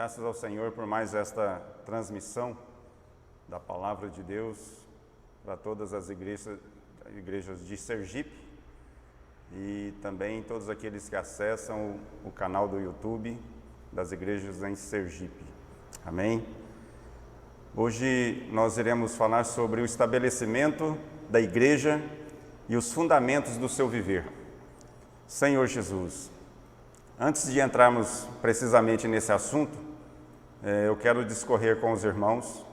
Graças ao Senhor por mais esta transmissão da Palavra de Deus para todas as igrejas de Sergipe e também todos aqueles que acessam o canal do YouTube das igrejas em Sergipe. Amém? Hoje nós iremos falar sobre o estabelecimento da igreja e os fundamentos do seu viver. Senhor Jesus, antes de entrarmos precisamente nesse assunto, eu quero discorrer com os irmãos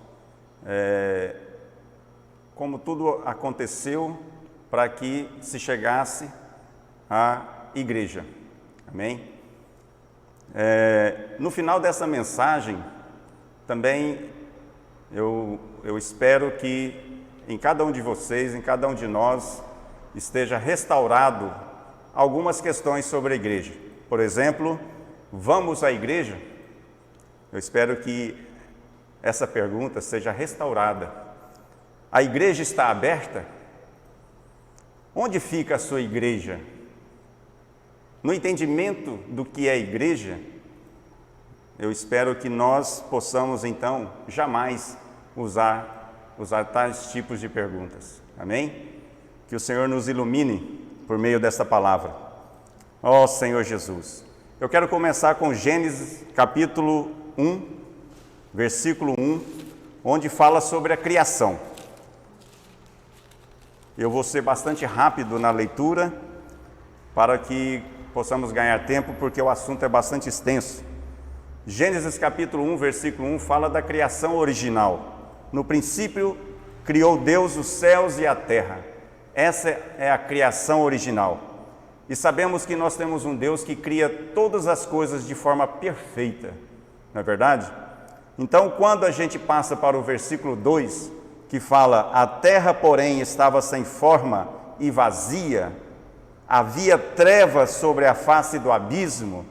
como tudo aconteceu para que se chegasse à igreja. Amém? No final dessa mensagem, também eu espero que em cada um de vocês, em cada um de nós, esteja restaurado algumas questões sobre a igreja. Por exemplo, vamos à igreja? Eu espero que essa pergunta seja restaurada. A igreja está aberta? Onde fica a sua igreja? No entendimento do que é igreja, eu espero que nós possamos, então, jamais usar tais tipos de perguntas. Amém? Que o Senhor nos ilumine por meio desta palavra. Ó Senhor Jesus, eu quero começar com Gênesis capítulo 1, versículo 1, onde fala sobre a criação. Eu vou ser bastante rápido na leitura, para que possamos ganhar tempo, porque o assunto é bastante extenso. Gênesis capítulo 1, versículo 1, fala da criação original. No princípio, criou Deus os céus e a terra. Essa é a criação original. E sabemos que nós temos um Deus que cria todas as coisas de forma perfeita, não é verdade? Então, quando a gente passa para o versículo 2, que fala: a terra, porém, estava sem forma e vazia, havia trevas sobre a face do abismo,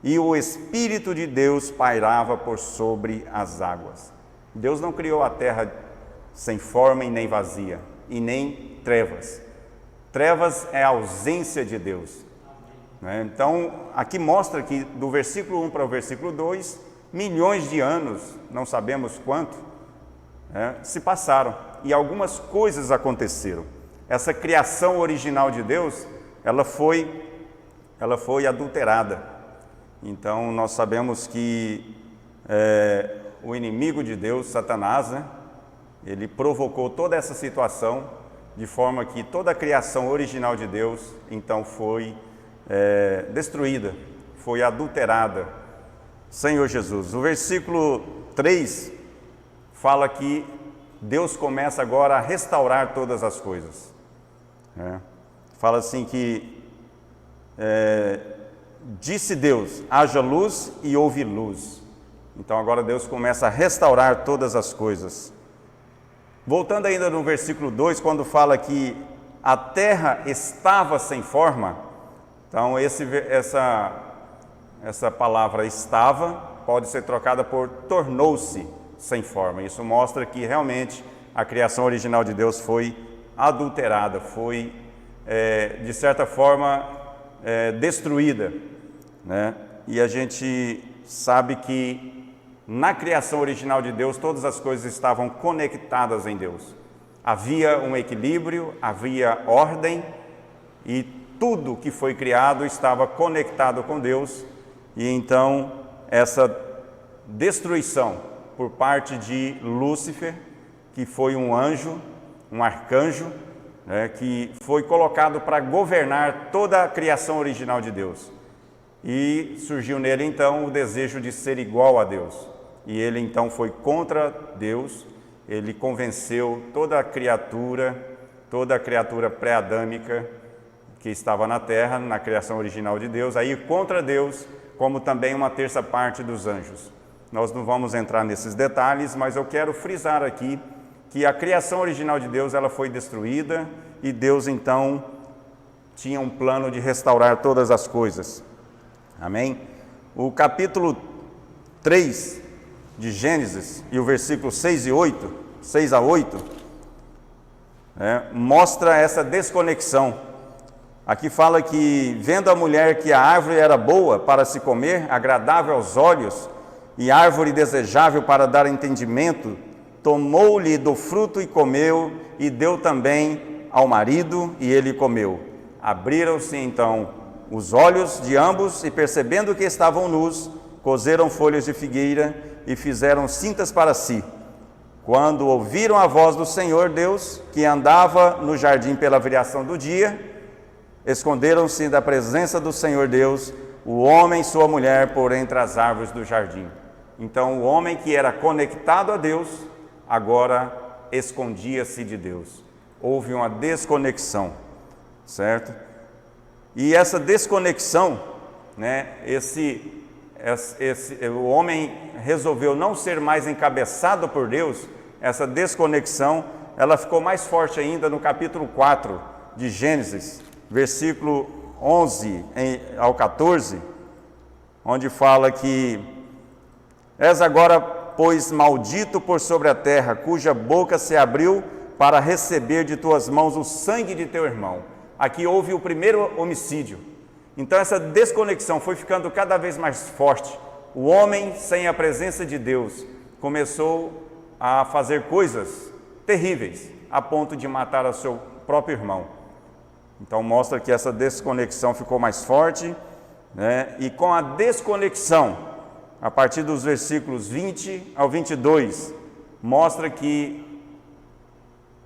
e o Espírito de Deus pairava por sobre as águas. Deus não criou a terra sem forma e nem vazia, e nem trevas. Trevas é a ausência de Deus. Então, aqui mostra que do versículo 1 para o versículo 2, milhões de anos, não sabemos quanto, se passaram e algumas coisas aconteceram. Essa criação original de Deus, ela foi adulterada. Então, nós sabemos que o inimigo de Deus, Satanás, ele provocou toda essa situação de forma que toda a criação original de Deus, então, foi destruída, foi adulterada. Senhor Jesus, o versículo 3 fala que Deus começa agora a restaurar todas as coisas. Fala assim que disse Deus, haja luz e houve luz. Então agora Deus começa a restaurar todas as coisas. Voltando ainda no versículo 2, quando fala que a terra estava sem forma, então essa palavra estava pode ser trocada por tornou-se sem forma. Isso mostra que realmente a criação original de Deus foi adulterada, foi de certa forma destruída, né? E a gente sabe que na criação original de Deus, todas as coisas estavam conectadas em Deus. Havia um equilíbrio, havia ordem e tudo que foi criado estava conectado com Deus. E então, essa destruição por parte de Lúcifer, que foi um anjo, um arcanjo, que foi colocado para governar toda a criação original de Deus. E surgiu nele então o desejo de ser igual a Deus. E ele então foi contra Deus, ele convenceu toda a criatura pré-adâmica que estava na terra, na criação original de Deus, aí contra Deus, como também uma terça parte dos anjos. Nós não vamos entrar nesses detalhes, mas eu quero frisar aqui que a criação original de Deus ela foi destruída e Deus então tinha um plano de restaurar todas as coisas. Amém? O capítulo 3 de Gênesis e o versículo 6 a 8, mostra essa desconexão. Aqui fala que, vendo a mulher que a árvore era boa para se comer, agradável aos olhos e árvore desejável para dar entendimento, tomou-lhe do fruto e comeu, e deu também ao marido, e ele comeu. Abriram-se então os olhos de ambos, e percebendo que estavam nus, coseram folhas de figueira e fizeram cintas para si. Quando ouviram a voz do Senhor Deus, que andava no jardim pela viração do dia, esconderam-se da presença do Senhor Deus, o homem e sua mulher, por entre as árvores do jardim. Então o homem que era conectado a Deus, agora escondia-se de Deus. Houve uma desconexão, certo? E essa desconexão, né, o homem resolveu não ser mais encabeçado por Deus. Essa desconexão, ela ficou mais forte ainda no capítulo 4 de Gênesis, versículo 11 ao 14, onde fala que: és agora, pois, maldito por sobre a terra, cuja boca se abriu para receber de tuas mãos o sangue de teu irmão. Aqui houve o primeiro homicídio. Então essa desconexão foi ficando cada vez mais forte. O homem, sem a presença de Deus, começou a fazer coisas terríveis, a ponto de matar o seu próprio irmão. Então mostra que essa desconexão ficou mais forte, né? E com a desconexão, a partir dos versículos 20 ao 22, mostra que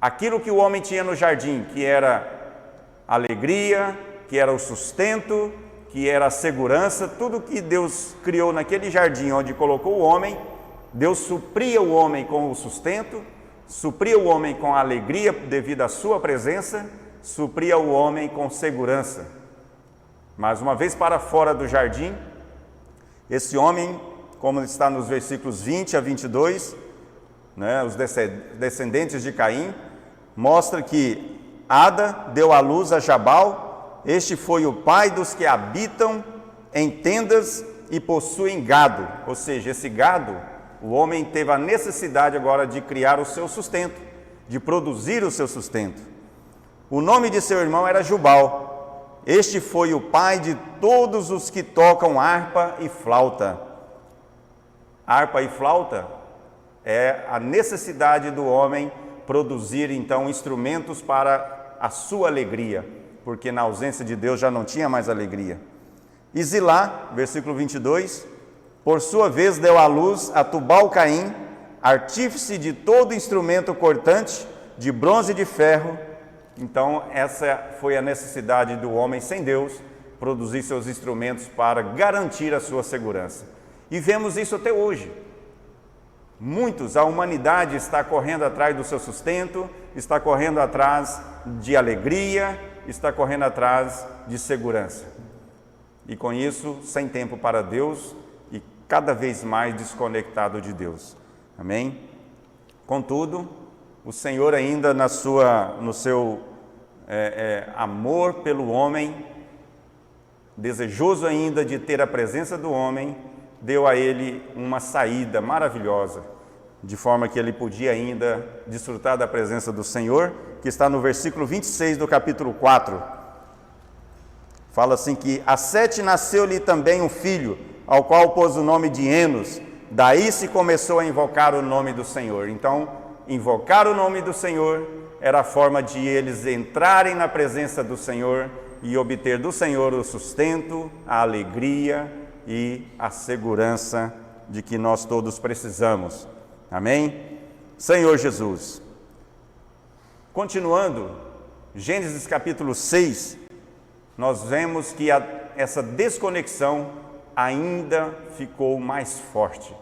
aquilo que o homem tinha no jardim, que era alegria, que era o sustento, que era a segurança, tudo que Deus criou naquele jardim onde colocou o homem, Deus supria o homem com o sustento, supria o homem com a alegria devido à sua presença, supria o homem com segurança. Mas uma vez para fora do jardim, esse homem, como está nos versículos 20 a 22, né, os descendentes de Caim, mostra que Ada deu à luz a Jabal. Este foi o pai dos que habitam em tendas e possuem gado. Ou seja, esse gado, o homem teve a necessidade agora de criar o seu sustento, de produzir o seu sustento. O nome de seu irmão era Jubal. Este foi o pai de todos os que tocam harpa e flauta. Harpa e flauta é a necessidade do homem produzir então instrumentos para a sua alegria, porque na ausência de Deus já não tinha mais alegria. E Zilá, versículo 22, por sua vez deu à luz a Tubal-Caim, artífice de todo instrumento cortante, de bronze e de ferro. Então essa foi a necessidade do homem sem Deus, produzir seus instrumentos para garantir a sua segurança. E vemos isso até hoje. A humanidade está correndo atrás do seu sustento, está correndo atrás de alegria, está correndo atrás de segurança. E com isso, sem tempo para Deus e cada vez mais desconectado de Deus. Amém? Contudo, o Senhor ainda no seu amor pelo homem, desejoso ainda de ter a presença do homem, deu a ele uma saída maravilhosa, de forma que ele podia ainda desfrutar da presença do Senhor, que está no versículo 26 do capítulo 4. Fala assim que a Sete nasceu-lhe também um filho, ao qual pôs o nome de Enos. Daí se começou a invocar o nome do Senhor. Então, invocar o nome do Senhor era a forma de eles entrarem na presença do Senhor e obter do Senhor o sustento, a alegria e a segurança de que nós todos precisamos. Amém? Senhor Jesus. Continuando, Gênesis capítulo 6, nós vemos que essa desconexão ainda ficou mais forte.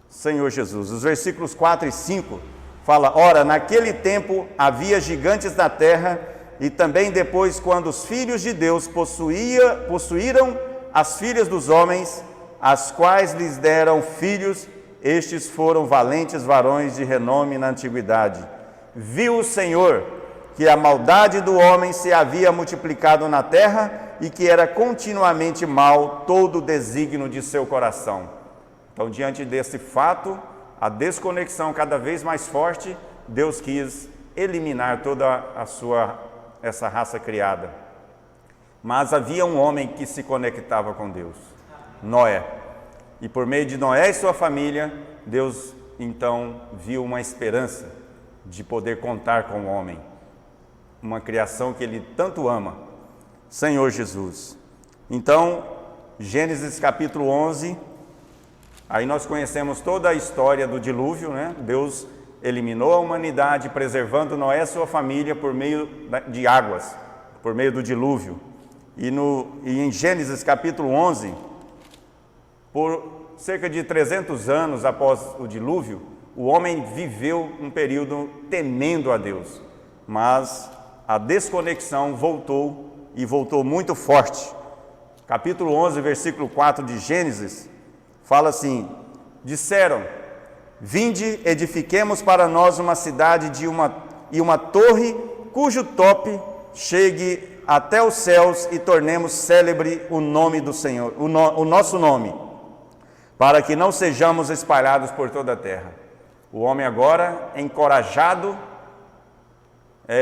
Senhor Jesus, os versículos 4 e 5 fala: ora, naquele tempo havia gigantes na terra, e também depois, quando os filhos de Deus possuíram as filhas dos homens, as quais lhes deram filhos, estes foram valentes varões de renome na antiguidade. Viu o Senhor que a maldade do homem se havia multiplicado na terra e que era continuamente mal todo o desígnio de seu coração. Então, diante desse fato, a desconexão cada vez mais forte, Deus quis eliminar toda essa raça criada. Mas havia um homem que se conectava com Deus, Noé. E por meio de Noé e sua família, Deus então viu uma esperança de poder contar com o homem, uma criação que Ele tanto ama, Senhor Jesus. Então, Gênesis capítulo 11, aí nós conhecemos toda a história do dilúvio, né? Deus eliminou a humanidade, preservando Noé e sua família por meio de águas, por meio do dilúvio. E em Gênesis capítulo 11, por cerca de 300 anos após o dilúvio, o homem viveu um período temendo a Deus, mas a desconexão voltou e voltou muito forte. Capítulo 11, versículo 4 de Gênesis, fala assim: disseram, vinde, edifiquemos para nós uma cidade e uma torre cujo tope chegue até os céus e tornemos célebre o nome do Senhor, o nosso nome, para que não sejamos espalhados por toda a terra. O homem agora, encorajado,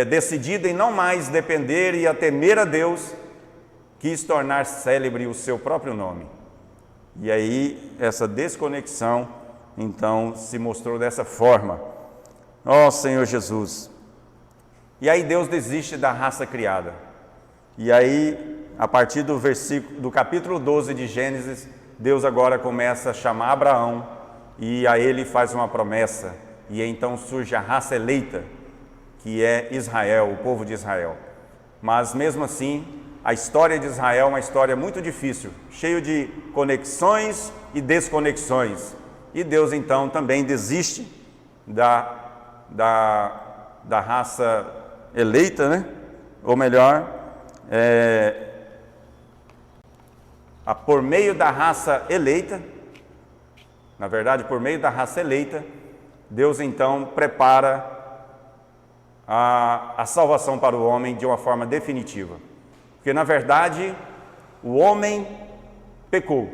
decidido em não mais depender e a temer a Deus, quis tornar célebre o seu próprio nome. E aí, essa desconexão, então, se mostrou dessa forma. Ó Senhor Jesus! E aí Deus desiste da raça criada. E aí, a partir do capítulo 12 de Gênesis, Deus agora começa a chamar Abraão e a ele faz uma promessa. E então surge a raça eleita, que é Israel, o povo de Israel. Mas mesmo assim, a história de Israel é uma história muito difícil, cheio de conexões e desconexões. E Deus então também desiste da raça eleita, né? Ou melhor, por meio da raça eleita, na verdade, por meio da raça eleita, Deus então prepara a salvação para o homem de uma forma definitiva. Porque na verdade, o homem pecou.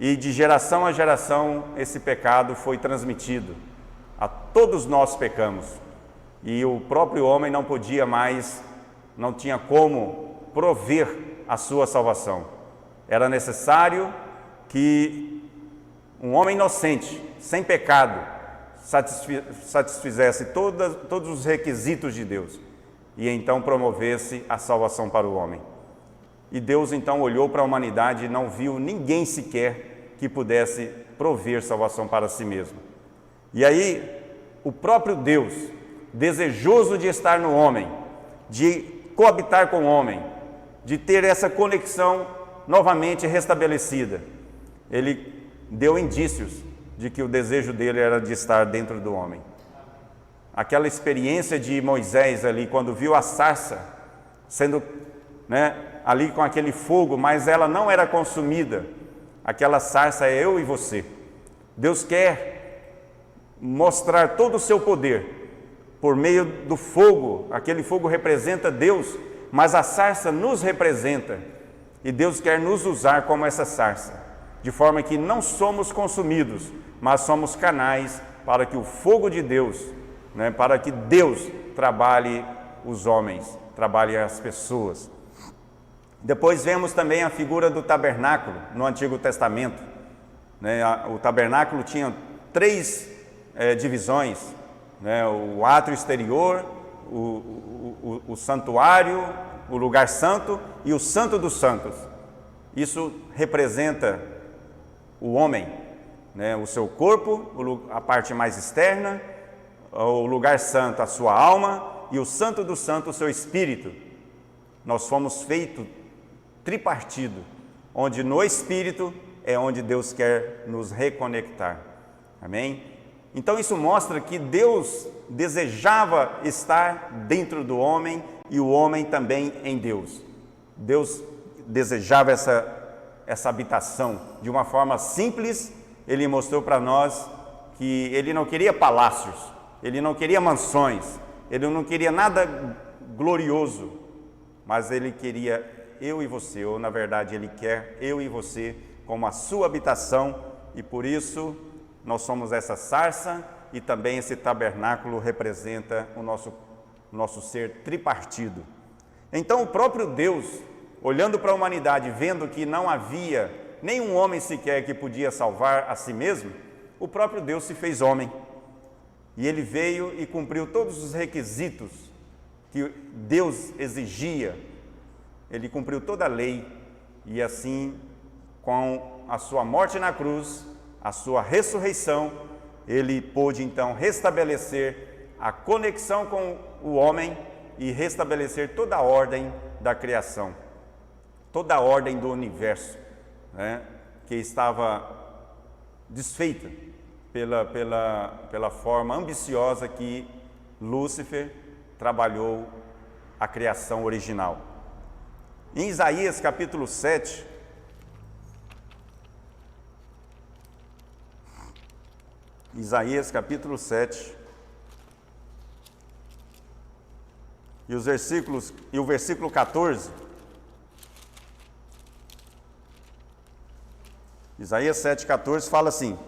E de geração a geração esse pecado foi transmitido. A todos nós pecamos. E o próprio homem não podia mais, não tinha como prover a sua salvação. Era necessário que um homem inocente, sem pecado, satisfizesse todos os requisitos de Deus e então promovesse a salvação para o homem. E Deus então olhou para a humanidade e não viu ninguém sequer que pudesse prover salvação para si mesmo. E aí, o próprio Deus, desejoso de estar no homem, de coabitar com o homem, de ter essa conexão novamente restabelecida, Ele deu indícios de que o desejo dele era de estar dentro do homem. Aquela experiência de Moisés ali, quando viu a sarça sendo, ali com aquele fogo, mas ela não era consumida. Aquela sarça é eu e você. Deus quer mostrar todo o seu poder por meio do fogo. Aquele fogo representa Deus, mas a sarça nos representa. E Deus quer nos usar como essa sarça, de forma que não somos consumidos, mas somos canais para que o fogo de Deus, para que Deus trabalhe os homens, trabalhe as pessoas. Depois vemos também a figura do tabernáculo no Antigo Testamento. O tabernáculo tinha 3 divisões, o átrio exterior, o santuário, o lugar santo e o santo dos santos. Isso representa o homem, o seu corpo, a parte mais externa, o lugar santo, a sua alma, e o santo do santo, o seu espírito. Nós fomos feitos tripartido, onde no espírito é onde Deus quer nos reconectar. Amém? Então isso mostra que Deus desejava estar dentro do homem e o homem também em Deus. Deus desejava essa habitação de uma forma simples. Ele mostrou para nós que Ele não queria palácios, Ele não queria mansões, Ele não queria nada glorioso, mas Ele queria eu e você, ou na verdade Ele quer eu e você como a sua habitação, e por isso nós somos essa sarça, e também esse tabernáculo representa o nosso ser tripartido. Então o próprio Deus, olhando para a humanidade, vendo que não havia nenhum homem sequer que podia salvar a si mesmo, o próprio Deus se fez homem. E ele veio e cumpriu todos os requisitos que Deus exigia. Ele cumpriu toda a lei e assim, com a sua morte na cruz, a sua ressurreição, ele pôde então restabelecer a conexão com o homem e restabelecer toda a ordem da criação, toda a ordem do universo, né, que estava desfeita pela forma ambiciosa que Lúcifer trabalhou a criação original. Em Isaías capítulo 7, Isaías capítulo 7, e o versículo 14, Isaías 7,14 fala assim: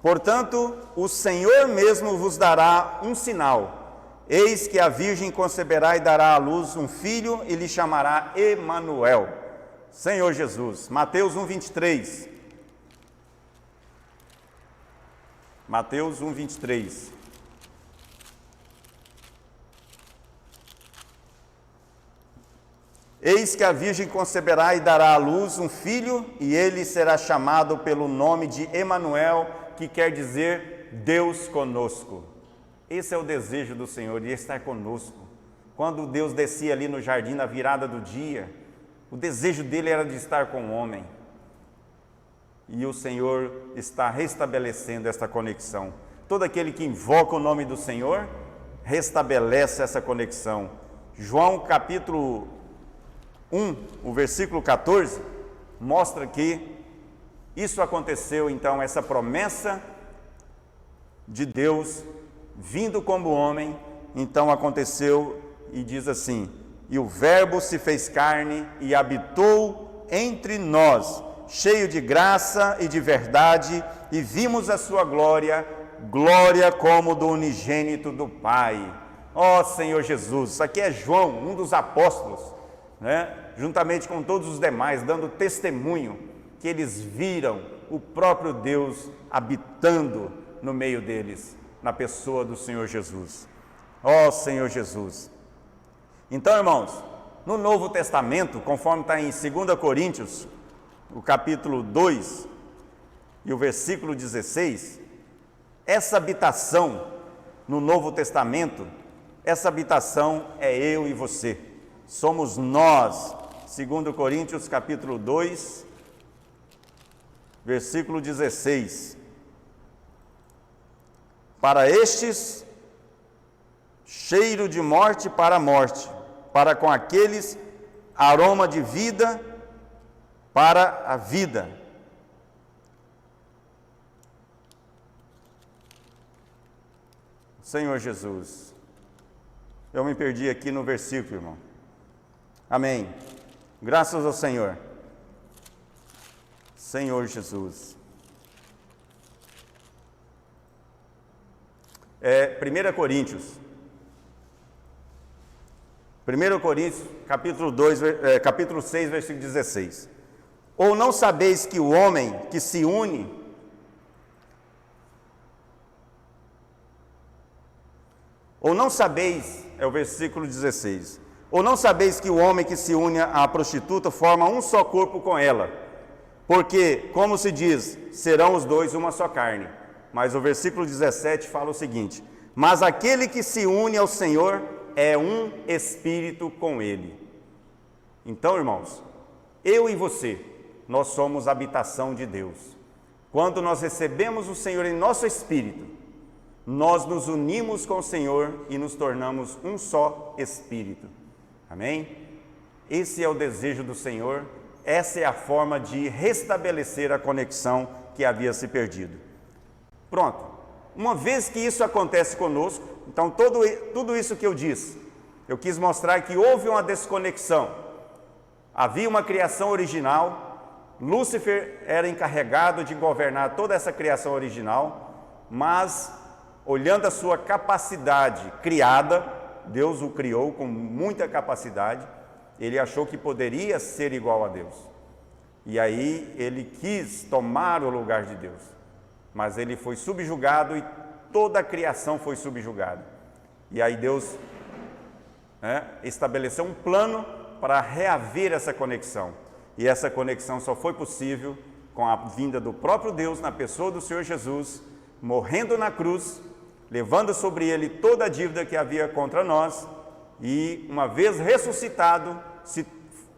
portanto, o Senhor mesmo vos dará um sinal. Eis que a virgem conceberá e dará à luz um filho e lhe chamará Emanuel. Senhor Jesus. Mateus 1,23. Mateus 1,23. Eis que a virgem conceberá e dará à luz um filho, e ele será chamado pelo nome de Emanuel, que quer dizer Deus conosco. Esse é o desejo do Senhor, de estar conosco. Quando Deus descia ali no jardim na virada do dia, o desejo dele era de estar com o homem. E o Senhor está restabelecendo esta conexão. Todo aquele que invoca o nome do Senhor, restabelece essa conexão. João capítulo 1, o versículo 14, mostra que isso aconteceu, então, essa promessa de Deus vindo como homem, então aconteceu e diz assim: e o Verbo se fez carne e habitou entre nós, cheio de graça e de verdade, e vimos a sua glória, glória como do unigênito do Pai. Ó Senhor Jesus, isso aqui é João, um dos apóstolos, né? Juntamente com todos os demais, dando testemunho que eles viram o próprio Deus habitando no meio deles, na pessoa do Senhor Jesus. Ó Senhor Jesus. Então, irmãos, no Novo Testamento, conforme está em 2 Coríntios, o capítulo 2 e o versículo 16, essa habitação no Novo Testamento, essa habitação é eu e você. Somos nós. 2 Coríntios capítulo 2, versículo 16. Para estes, cheiro de morte para a morte, para com aqueles, aroma de vida para a vida. Senhor Jesus, eu me perdi aqui no versículo, irmão. Amém. Graças ao Senhor. Senhor Jesus. 1 Coríntios. 1 Coríntios, capítulo 6, versículo 16. Ou não sabeis que o homem que se une ou não sabeis, é o versículo 16. Ou não sabeis que o homem que se une à prostituta forma um só corpo com ela? Porque, como se diz, serão os dois uma só carne. Mas o versículo 17 fala o seguinte: mas aquele que se une ao Senhor é um espírito com ele. Então, irmãos, eu e você, nós somos habitação de Deus. Quando nós recebemos o Senhor em nosso espírito, nós nos unimos com o Senhor e nos tornamos um só espírito. Amém? Esse é o desejo do Senhor, essa é a forma de restabelecer a conexão que havia se perdido. Pronto, uma vez que isso acontece conosco, então tudo isso que eu disse, eu quis mostrar que houve uma desconexão. Havia uma criação original, Lúcifer era encarregado de governar toda essa criação original, mas olhando a sua capacidade criada, Deus o criou com muita capacidade, ele achou que poderia ser igual a Deus. e aí ele quis tomar o lugar de Deus, mas ele foi subjugado e toda a criação foi subjugada. E aí Deus estabeleceu um plano para reaver essa conexão. E essa conexão só foi possível com a vinda do próprio Deus na pessoa do Senhor Jesus, morrendo na cruz, levando sobre ele toda a dívida que havia contra nós, e uma vez ressuscitado,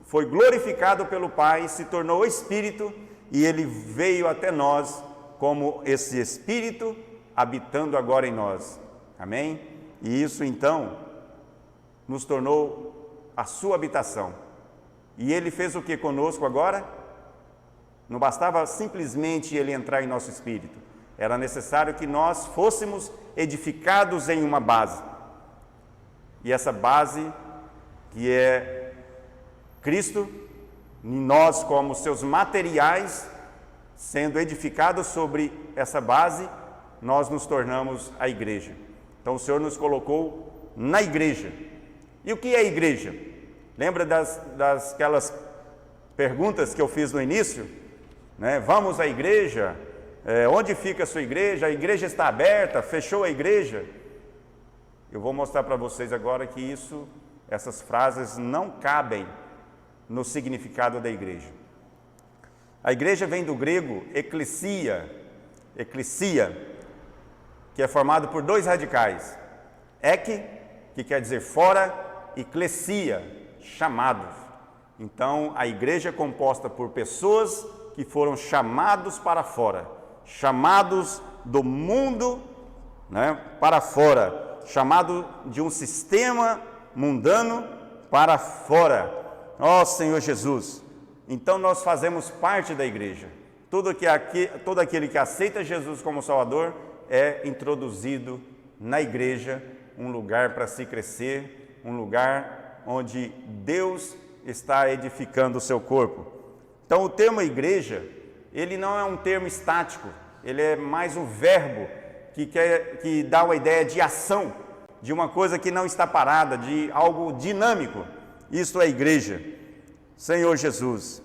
foi glorificado pelo Pai, se tornou Espírito, e ele veio até nós como esse Espírito habitando agora em nós. Amém? E isso então nos tornou a sua habitação. E ele fez o que conosco agora? Não bastava simplesmente ele entrar em nosso espírito. Era necessário que nós fôssemos edificados em uma base. E essa base, que é Cristo, em nós como seus materiais, sendo edificados sobre essa base, nós nos tornamos a igreja. Então o Senhor nos colocou na igreja. E o que é a igreja? Lembra daquelas perguntas que eu fiz no início? Vamos à igreja? Onde fica a sua igreja? A igreja está aberta? Fechou a igreja? Eu vou mostrar para vocês agora que essas frases não cabem no significado da igreja. A igreja vem do grego eklesia, que é formado por dois radicais. Ek, que quer dizer fora, e klesia, chamados. Então, a igreja é composta por pessoas que foram chamados para fora, chamados do mundo, para fora, chamado de um sistema mundano para fora. Ó Senhor Jesus! Então nós fazemos parte da igreja. Todo aquele que aceita Jesus como Salvador é introduzido na igreja, um lugar para se crescer, um lugar onde Deus está edificando o seu corpo. Então o termo igreja, ele não é um termo estático, ele é mais um verbo que dá uma ideia de ação, de uma coisa que não está parada, de algo dinâmico. Isso é igreja. Senhor Jesus.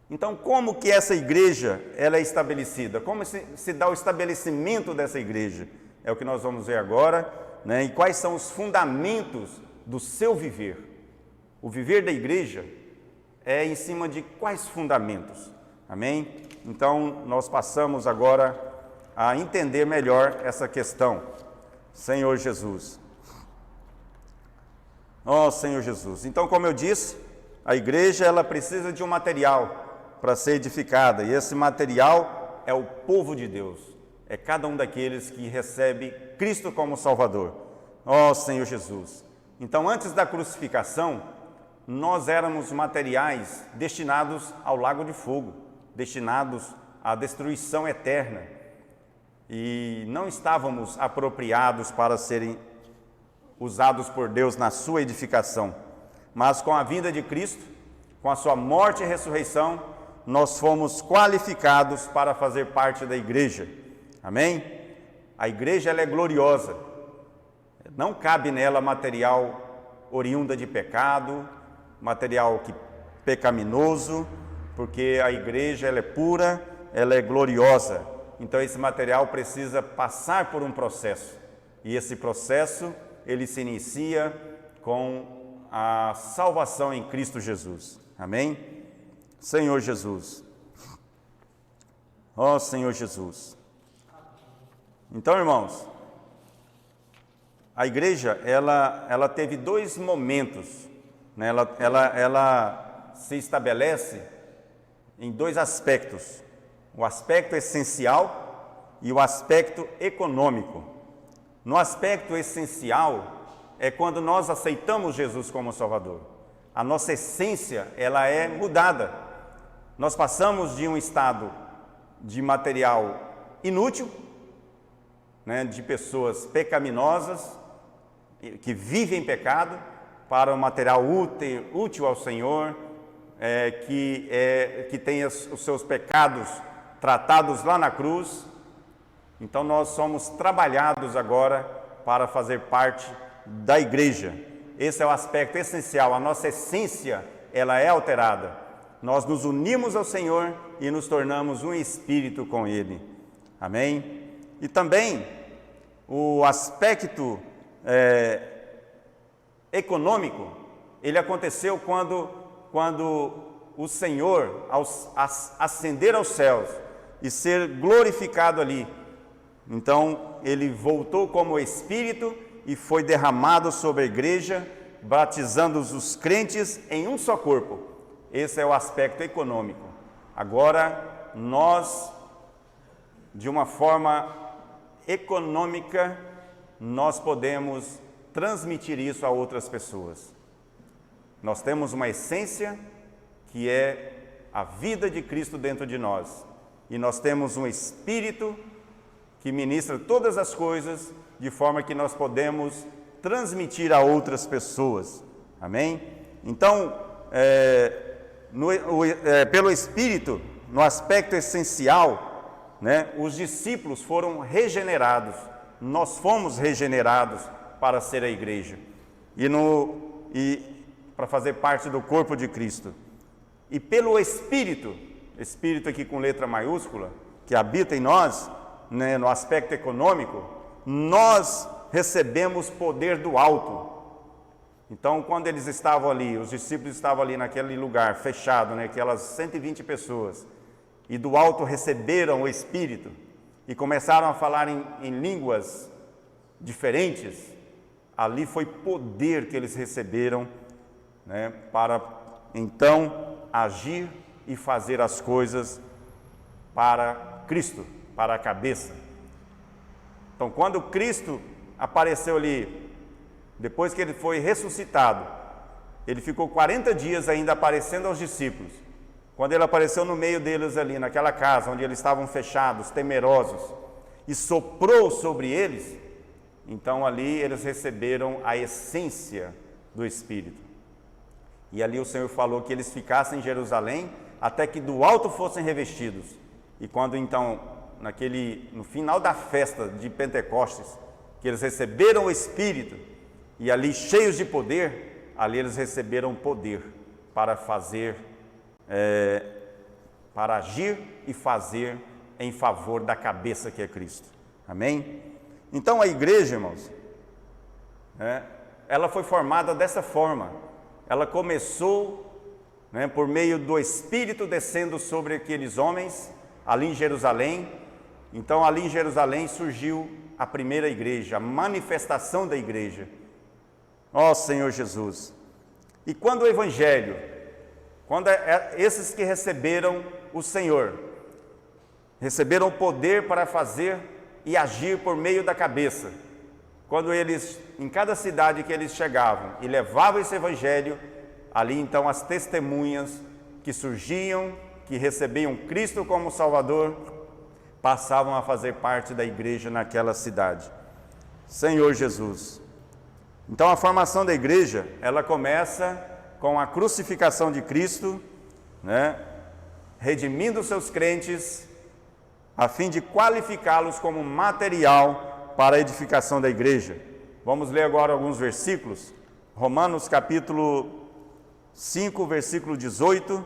Então, como que essa igreja ela é estabelecida? Como se dá o estabelecimento dessa igreja? É o que nós vamos ver agora, E quais são os fundamentos do seu viver? O viver da igreja é em cima de quais fundamentos? Amém? Então, nós passamos agora a entender melhor essa questão. Senhor Jesus. Ó Senhor Jesus. Então, como eu disse, a igreja ela precisa de um material para ser edificada, e esse material é o povo de Deus, é cada um daqueles que recebe Cristo como Salvador. Ó Senhor Jesus. Então, antes da crucificação, nós éramos materiais destinados ao lago de fogo, destinados à destruição eterna, e não estávamos apropriados para serem usados por Deus na sua edificação. Mas com a vinda de Cristo, com a sua morte e ressurreição, nós fomos qualificados para fazer parte da igreja. Amém? A igreja ela é gloriosa. Não cabe nela material oriunda de pecado, material pecaminoso, porque a igreja ela é pura, ela é gloriosa. Então esse material precisa passar por um processo. E esse processo, ele se inicia com a salvação em Cristo Jesus. Amém? Senhor Jesus. Ó Senhor Jesus. Então, irmãos, a igreja, ela teve dois momentos, Ela se estabelece em dois aspectos. O aspecto essencial e o aspecto econômico. No aspecto essencial, é quando nós aceitamos Jesus como Salvador. A nossa essência, ela é mudada. Nós passamos de um estado de material inútil, de pessoas pecaminosas, que vivem em pecado, para um material útil ao Senhor, que tem os seus pecados tratados lá na cruz. Então nós somos trabalhados agora para fazer parte da igreja. Esse é o aspecto essencial. A nossa essência, ela é alterada. nós nos unimos ao Senhor e nos tornamos um espírito com Ele. Amém? E também o aspecto econômico, ele aconteceu quando o Senhor, ao ascender aos céus e ser glorificado ali, então ele voltou como Espírito e foi derramado sobre a igreja, batizando os crentes em um só corpo. Esse é o aspecto econômico. Agora, nós, de uma forma econômica, nós podemos transmitir isso a outras pessoas. Nós temos uma essência que é a vida de Cristo dentro de nós. E nós temos um Espírito que ministra todas as coisas, de forma que nós podemos transmitir a outras pessoas. Amém? Então, pelo Espírito, no aspecto essencial, né, os discípulos foram regenerados. Nós fomos regenerados para ser a igreja e para fazer parte do corpo de Cristo. E pelo Espírito, Espírito aqui com letra maiúscula, que habita em nós, né, no aspecto econômico, nós recebemos poder do alto. Então, quando eles estavam ali, os discípulos estavam ali naquele lugar fechado, né, aquelas 120 pessoas, e do alto receberam o Espírito e começaram a falar em línguas diferentes, ali foi poder que eles receberam, né, para então agir e fazer as coisas para Cristo, para a cabeça. Então, quando Cristo apareceu ali, depois que ele foi ressuscitado, ele ficou 40 dias ainda aparecendo aos discípulos. Quando ele apareceu no meio deles ali, naquela casa onde eles estavam fechados, temerosos, e soprou sobre eles, então ali eles receberam a essência do Espírito. E ali o Senhor falou que eles ficassem em Jerusalém até que do alto fossem revestidos. E quando então, no final da festa de Pentecostes, que eles receberam o Espírito, e ali cheios de poder, ali eles receberam poder para fazer, para agir e fazer em favor da cabeça que é Cristo. Amém? Então a igreja, irmãos, ela foi formada dessa forma. Ela começou, né, por meio do Espírito descendo sobre aqueles homens, ali em Jerusalém. Então ali em Jerusalém surgiu a primeira igreja, a manifestação da igreja. Ó Senhor Jesus! E quando o Evangelho, quando esses que receberam o Senhor, receberam o poder para fazer e agir por meio da cabeça, quando eles, em cada cidade que eles chegavam e levavam esse Evangelho, ali então as testemunhas que surgiam, que recebiam Cristo como Salvador, passavam a fazer parte da igreja naquela cidade. Senhor Jesus! Então a formação da igreja, ela começa com a crucificação de Cristo, né, redimindo seus crentes, a fim de qualificá-los como material para a edificação da igreja. Vamos ler agora alguns versículos. Romanos capítulo 5, versículo 18.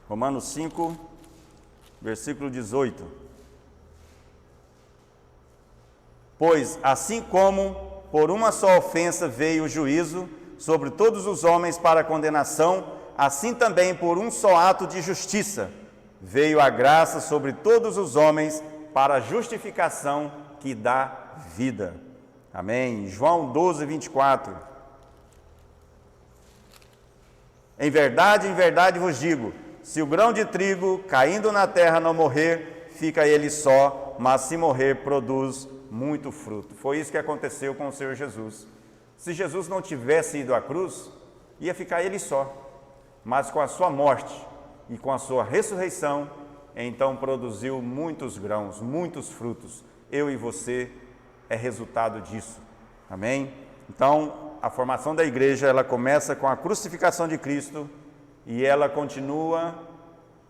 Romanos 5, versículo 18. Pois, assim como por uma só ofensa veio o juízo sobre todos os homens para condenação, assim também por um só ato de justiça veio a graça sobre todos os homens para a justificação que dá vida. Amém. João 12, 24. Em verdade vos digo, se o grão de trigo caindo na terra não morrer, fica ele só, mas se morrer, produz muito fruto. Foi isso que aconteceu com o Senhor Jesus. Se Jesus não tivesse ido à cruz, ia ficar ele só. Mas com a sua morte e com a sua ressurreição, então produziu muitos grãos, muitos frutos. Eu e você é resultado disso. Amém? Então, a formação da igreja, ela começa com a crucificação de Cristo e ela continua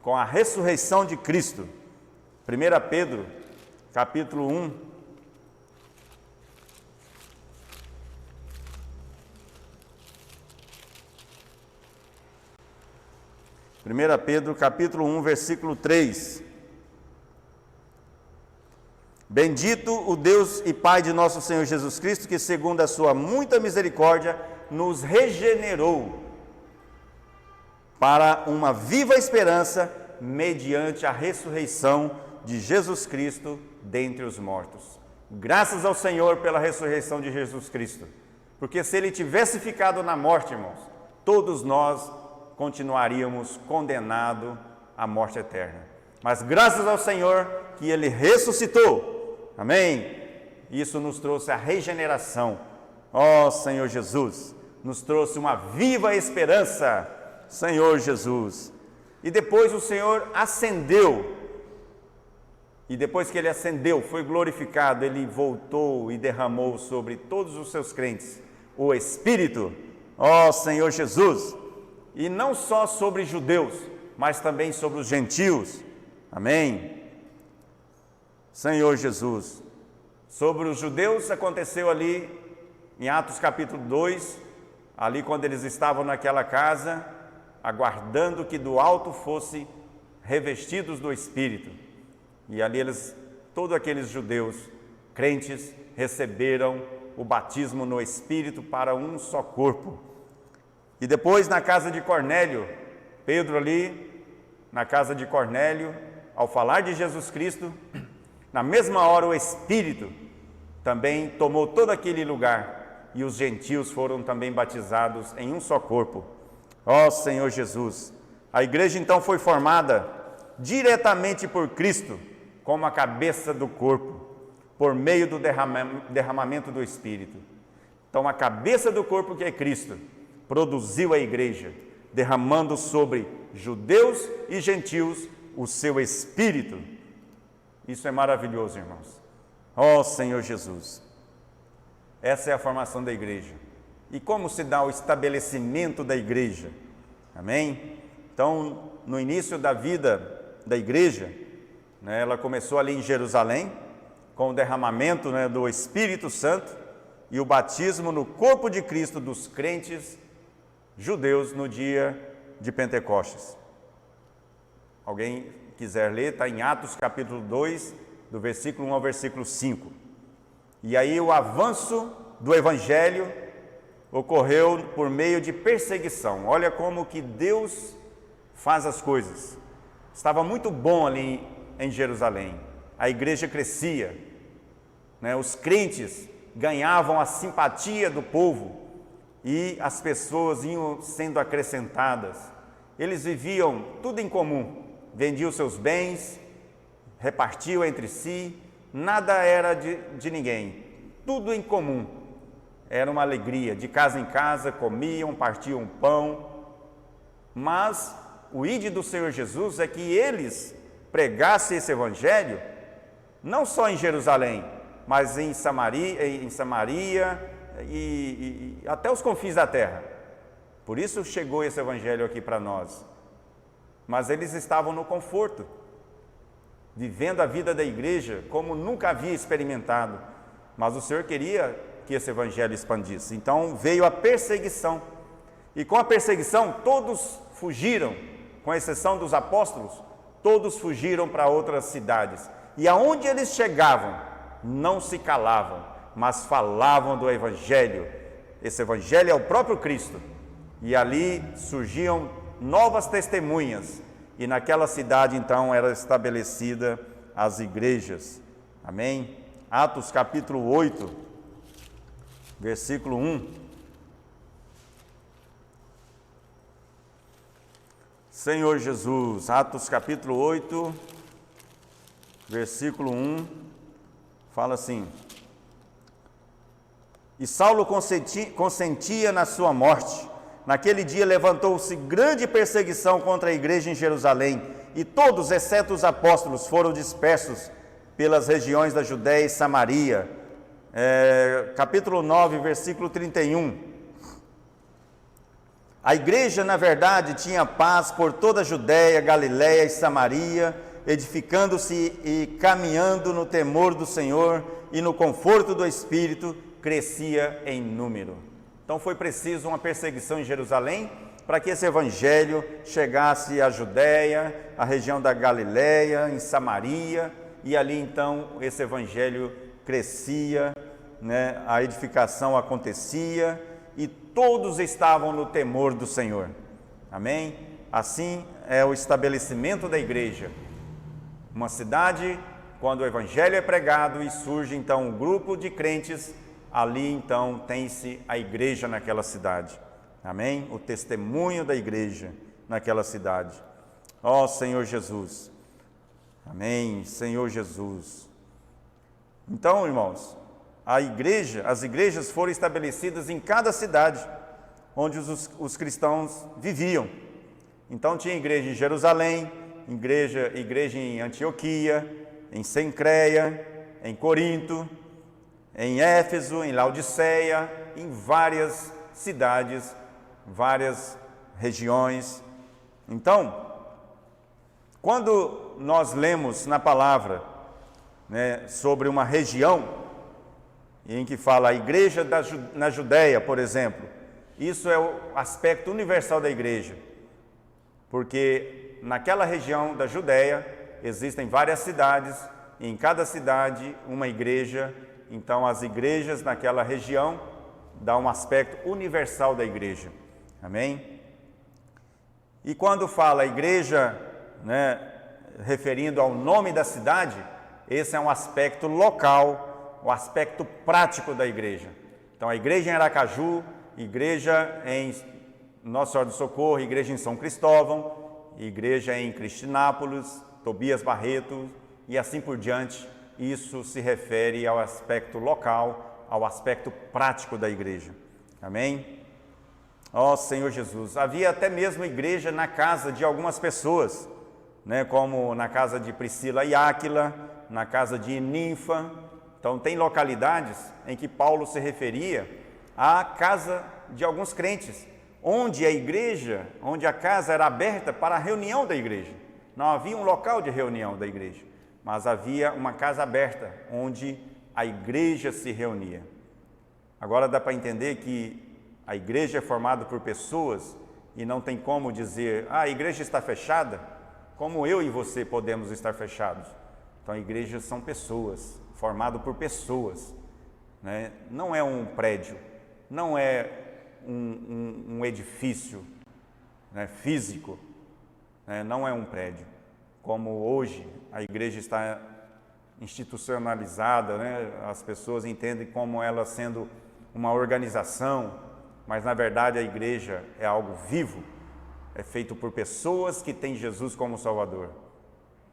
com a ressurreição de Cristo. 1 Pedro, capítulo 1. 1 Pedro capítulo 1, versículo 3. Bendito o Deus e Pai de nosso Senhor Jesus Cristo, que segundo a sua muita misericórdia, nos regenerou para uma viva esperança, mediante a ressurreição de Jesus Cristo dentre os mortos. Graças ao Senhor pela ressurreição de Jesus Cristo, porque se Ele tivesse ficado na morte, irmãos, todos nós continuaríamos condenados à morte eterna. Mas graças ao Senhor que Ele ressuscitou, amém? Isso nos trouxe a regeneração. Ó Senhor Jesus, nos trouxe uma viva esperança, Senhor Jesus. E depois o Senhor ascendeu. E depois que Ele ascendeu, foi glorificado, Ele voltou e derramou sobre todos os seus crentes o Espírito, ó Senhor Jesus. E não só sobre judeus, mas também sobre os gentios. Amém? Senhor Jesus. Sobre os judeus aconteceu ali em Atos capítulo 2, ali quando eles estavam naquela casa, aguardando que do alto fosse revestidos do Espírito. E ali todos aqueles judeus crentes receberam o batismo no Espírito para um só corpo. E depois na casa de Cornélio, Pedro ali, na casa de Cornélio, ao falar de Jesus Cristo, na mesma hora o Espírito também tomou todo aquele lugar e os gentios foram também batizados em um só corpo. Ó Senhor Jesus! A igreja então foi formada diretamente por Cristo, como a cabeça do corpo, por meio do derramamento do Espírito. Então a cabeça do corpo, que é Cristo, produziu a igreja, derramando sobre judeus e gentios o seu Espírito. Isso é maravilhoso, irmãos. Ó Senhor Jesus! Essa é a formação da igreja. E como se dá o estabelecimento da igreja? Amém? Então, no início da vida da igreja, ela começou ali em Jerusalém, com o derramamento do Espírito Santo e o batismo no corpo de Cristo dos crentes judeus no dia de Pentecostes. Alguém quiser ler, está em Atos capítulo 2, do versículo 1 ao versículo 5. E aí o avanço do Evangelho ocorreu por meio de perseguição. Olha como que Deus faz as coisas. Estava muito bom ali em Jerusalém. A igreja crescia, os crentes ganhavam a simpatia do povo e as pessoas iam sendo acrescentadas. Eles viviam tudo em comum, vendiam seus bens, repartiam entre si, nada era de ninguém, tudo em comum. Era uma alegria, de casa em casa, comiam, partiam pão. Mas o ide do Senhor Jesus é que eles pregassem esse evangelho, não só em Jerusalém, mas em Samaria e até os confins da terra. Por isso chegou esse evangelho aqui para nós. Mas eles estavam no conforto, vivendo a vida da igreja como nunca havia experimentado. Mas o Senhor queria que esse evangelho expandisse. Então veio a perseguição. E com a perseguição todos fugiram, com exceção dos apóstolos, todos fugiram para outras cidades. E aonde eles chegavam, não se calavam, mas falavam do evangelho. Esse evangelho é o próprio Cristo. E ali surgiam novas testemunhas. E naquela cidade então era estabelecida as igrejas. Amém? Atos capítulo 8, versículo 1. Senhor Jesus, Atos capítulo 8, versículo 1, fala assim: E Saulo consentia na sua morte. Naquele dia levantou-se grande perseguição contra a igreja em Jerusalém, e todos, exceto os apóstolos, foram dispersos pelas regiões da Judéia e Samaria. Capítulo 9, versículo 31. A igreja, na verdade, tinha paz por toda a Judéia, Galiléia e Samaria, edificando-se e caminhando no temor do Senhor e no conforto do Espírito, crescia em número. Então foi preciso uma perseguição em Jerusalém, para que esse evangelho chegasse à Judéia, à região da Galiléia, em Samaria, e ali então esse evangelho crescia, né? A edificação acontecia e todos estavam no temor do Senhor. Amém? Assim é o estabelecimento da igreja. Uma cidade, quando o evangelho é pregado e surge então um grupo de crentes, ali então tem-se a igreja naquela cidade. Amém? O testemunho da igreja naquela cidade. Ó Senhor Jesus. Amém, Senhor Jesus. Então, irmãos, as igrejas foram estabelecidas em cada cidade onde os cristãos viviam. Então tinha igreja em Jerusalém, igreja em Antioquia, em Cencreia, em Corinto, em Éfeso, em Laodiceia, em várias cidades, várias regiões. Então, quando nós lemos na palavra, né, sobre uma região em que fala a igreja na Judéia, por exemplo, isso é o aspecto universal da igreja, porque naquela região da Judéia existem várias cidades, e em cada cidade uma igreja. Então as igrejas naquela região dão um aspecto universal da igreja. Amém? E quando fala igreja, né, referindo ao nome da cidade, esse é um aspecto local, o aspecto prático da igreja. Então a igreja em Aracaju, igreja em Nossa Senhora do Socorro, igreja em São Cristóvão, igreja em Cristinápolis, Tobias Barreto e assim por diante. Isso se refere ao aspecto local, ao aspecto prático da igreja. Amém? Ó Senhor Jesus, havia até mesmo igreja na casa de algumas pessoas, né, como na casa de Priscila e Áquila, na casa de Ninfa. Então tem localidades em que Paulo se referia à casa de alguns crentes, onde a casa era aberta para a reunião da igreja. Não havia um local de reunião da igreja, mas havia uma casa aberta, onde a igreja se reunia. Agora dá para entender que a igreja é formada por pessoas e não tem como dizer, a igreja está fechada, como eu e você podemos estar fechados. Então igrejas são pessoas, formado por pessoas, né? Não é um prédio, não é um edifício, né, físico, né? Não é um prédio, como hoje a igreja está institucionalizada, né? As pessoas entendem como ela sendo uma organização, mas na verdade a igreja é algo vivo, é feito por pessoas que têm Jesus como Salvador.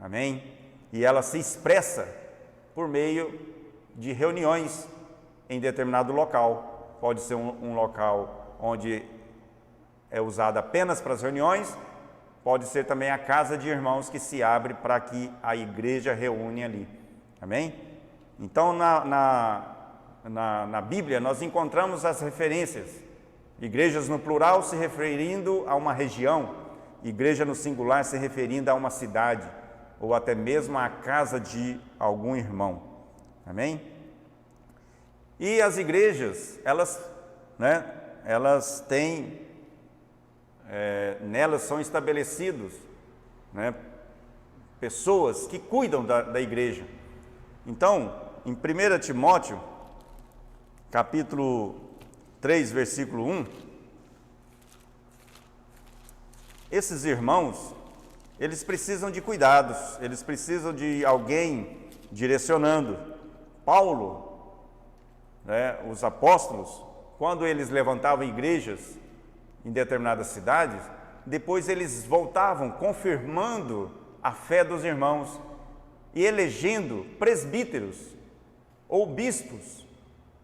Amém? E ela se expressa por meio de reuniões em determinado local. Pode ser um local onde é usado apenas para as reuniões, pode ser também a casa de irmãos que se abre para que a igreja reúne ali. Amém? Então na Bíblia nós encontramos as referências. Igrejas no plural se referindo a uma região, igreja no singular se referindo a uma cidade, ou até mesmo à casa de algum irmão. Amém? E as igrejas, elas têm, nelas são estabelecidos, né, pessoas que cuidam da igreja. Então, em 1 Timóteo, capítulo 3, versículo 1, esses irmãos, eles precisam de cuidados, eles precisam de alguém direcionando. Paulo, né, os apóstolos, quando eles levantavam igrejas em determinadas cidades, depois eles voltavam confirmando a fé dos irmãos e elegendo presbíteros ou bispos,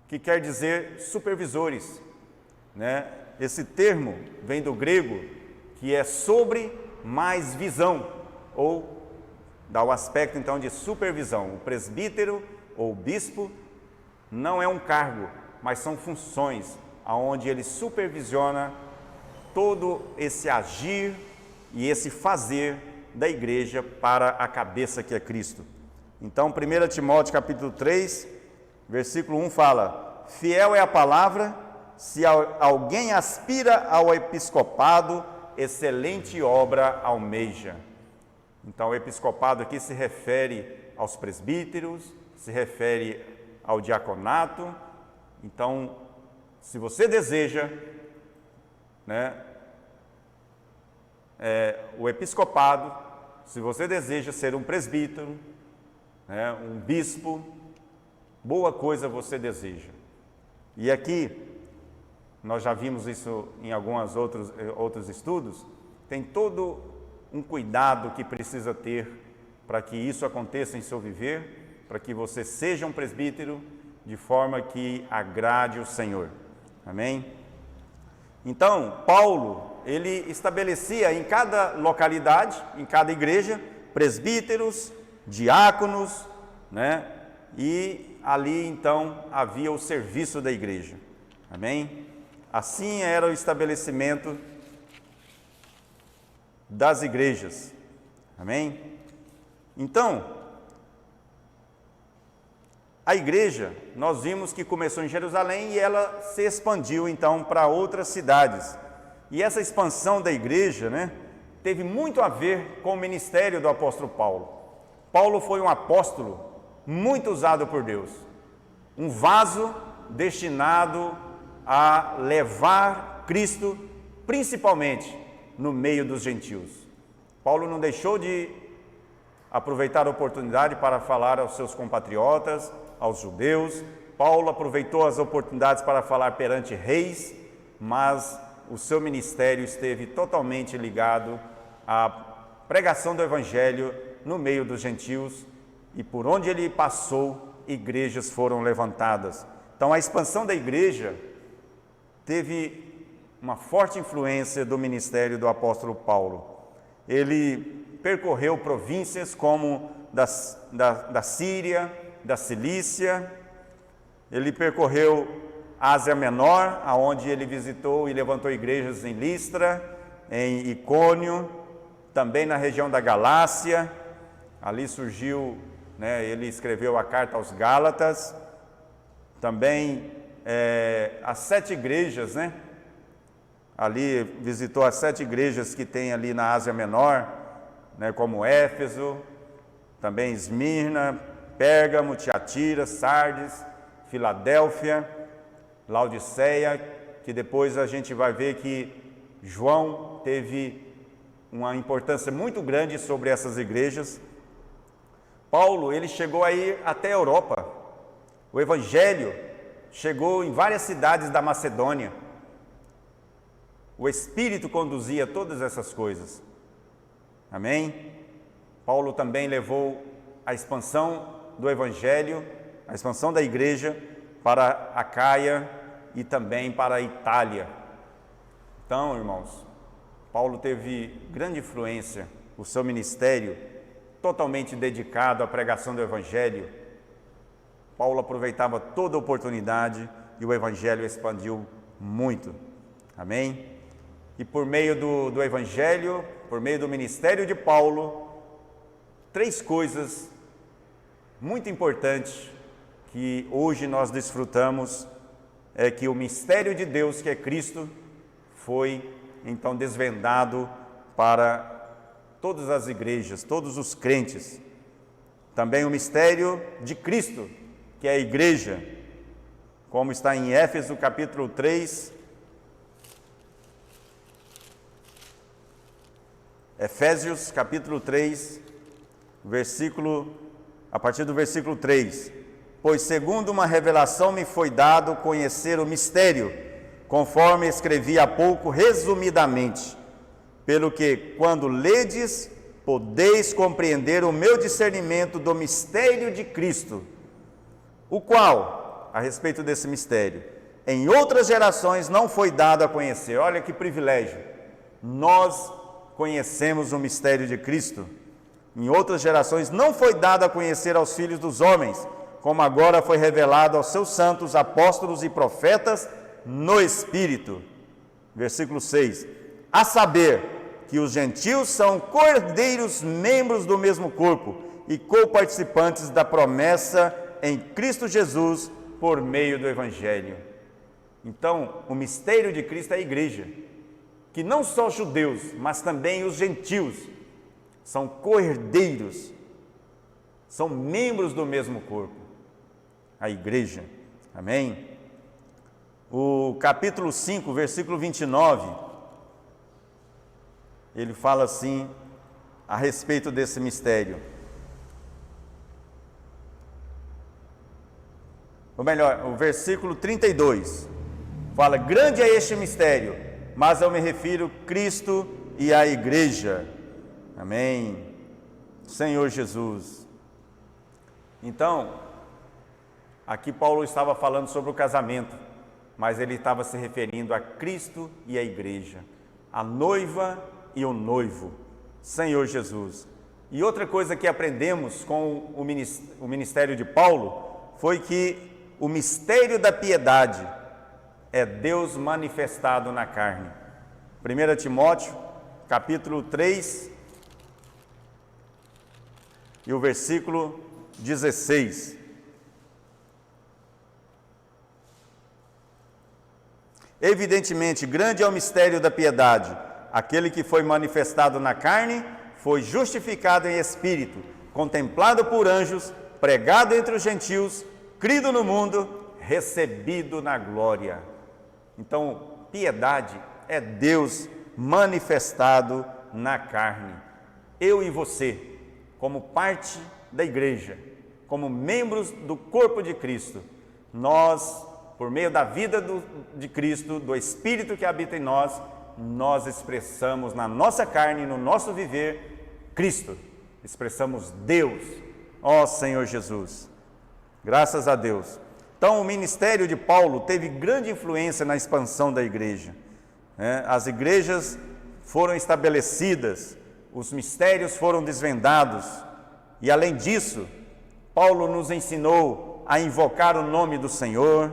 que quer dizer supervisores, né? Esse termo vem do grego, que é sobre mais visão, ou dá o aspecto então de supervisão. O presbítero ou bispo não é um cargo, mas são funções aonde ele supervisiona todo esse agir e esse fazer da igreja para a cabeça que é Cristo. Então 1 Timóteo capítulo 3, versículo 1 fala: fiel é a palavra, se alguém aspira ao episcopado, excelente obra almeja. Então, o episcopado aqui se refere aos presbíteros, se refere ao diaconato. Então, se você deseja, o episcopado, se você deseja ser um presbítero, um bispo, boa coisa você deseja. E aqui, nós já vimos isso em alguns outros estudos, tem todo um cuidado que precisa ter para que isso aconteça em seu viver, para que você seja um presbítero de forma que agrade o Senhor. Amém? Então, Paulo, ele estabelecia em cada localidade, em cada igreja, presbíteros, diáconos, e ali então havia o serviço da igreja. Amém? Assim era o estabelecimento das igrejas. Amém? Então, a igreja, nós vimos que começou em Jerusalém e ela se expandiu então para outras cidades. E essa expansão da igreja, teve muito a ver com o ministério do apóstolo Paulo. Paulo foi um apóstolo muito usado por Deus, um vaso destinado a levar Cristo, principalmente no meio dos gentios. Paulo não deixou de aproveitar a oportunidade para falar aos seus compatriotas, aos judeus. Paulo aproveitou as oportunidades para falar perante reis, mas o seu ministério esteve totalmente ligado à pregação do evangelho no meio dos gentios, e por onde ele passou, igrejas foram levantadas. Então, a expansão da igreja teve uma forte influência do ministério do apóstolo Paulo. Ele percorreu províncias como da Síria, da Cilícia, ele percorreu a Ásia Menor, aonde ele visitou e levantou igrejas em Listra, em Icônio, também na região da Galácia. Ali surgiu, ele escreveu a carta aos Gálatas, também as 7 igrejas, ali visitou as 7 igrejas que tem ali na Ásia Menor, como Éfeso, também Esmirna, Pérgamo, Tiatira, Sardes, Filadélfia, Laodiceia, que depois a gente vai ver que João teve uma importância muito grande sobre essas igrejas. Paulo, ele chegou aí até a Europa. O evangelho chegou em várias cidades da Macedônia. O Espírito conduzia todas essas coisas. Amém? Paulo também levou a expansão do evangelho, a expansão da igreja para a Acaia e também para a Itália. Então, irmãos, Paulo teve grande influência, o seu ministério totalmente dedicado à pregação do evangelho. Paulo aproveitava toda a oportunidade e o evangelho expandiu muito. Amém? E por meio do evangelho, por meio do ministério de Paulo, 3 coisas muito importantes que hoje nós desfrutamos é que o mistério de Deus, que é Cristo, foi então desvendado para todas as igrejas, todos os crentes. Também o mistério de Cristo, que é a igreja, como está em Éfeso capítulo 3, Efésios capítulo 3, a partir do versículo 3. Pois segundo uma revelação me foi dado conhecer o mistério, conforme escrevi há pouco resumidamente, pelo que, quando ledes, podeis compreender o meu discernimento do mistério de Cristo, o qual, a respeito desse mistério, em outras gerações não foi dado a conhecer. Olha que privilégio! Nós conhecemos o mistério de Cristo. Em outras gerações não foi dado a conhecer aos filhos dos homens, como agora foi revelado aos seus santos apóstolos e profetas no Espírito. Versículo 6. A saber que os gentios são cordeiros, membros do mesmo corpo e coparticipantes da promessa em Cristo Jesus por meio do Evangelho. Então, o mistério de Cristo é a igreja, que não só os judeus, mas também os gentios são co-herdeiros, são membros do mesmo corpo, a igreja. Amém? O capítulo 5, versículo 29, ele fala assim a respeito desse mistério. Ou melhor, o versículo 32 fala: grande é este mistério, mas eu me refiro a Cristo e à igreja. Amém. Senhor Jesus. Então, aqui Paulo estava falando sobre o casamento, mas ele estava se referindo a Cristo e a igreja, a noiva e o noivo, Senhor Jesus. E outra coisa que aprendemos com o ministério de Paulo foi que o mistério da piedade é Deus manifestado na carne. 1 Timóteo, capítulo 3, e o versículo 16. Evidentemente, grande é o mistério da piedade. Aquele que foi manifestado na carne foi justificado em espírito, contemplado por anjos, pregado entre os gentios, crido no mundo, recebido na glória. Então, piedade é Deus manifestado na carne. Eu e você, como parte da igreja, como membros do corpo de Cristo, nós, por meio da vida de Cristo, do Espírito que habita em nós, nós expressamos na nossa carne, no nosso viver, Cristo. Expressamos Deus, ó Senhor Jesus. Graças a Deus. Então, o ministério de Paulo teve grande influência na expansão da igreja. As igrejas foram estabelecidas, os mistérios foram desvendados, e além disso, Paulo nos ensinou a invocar o nome do Senhor,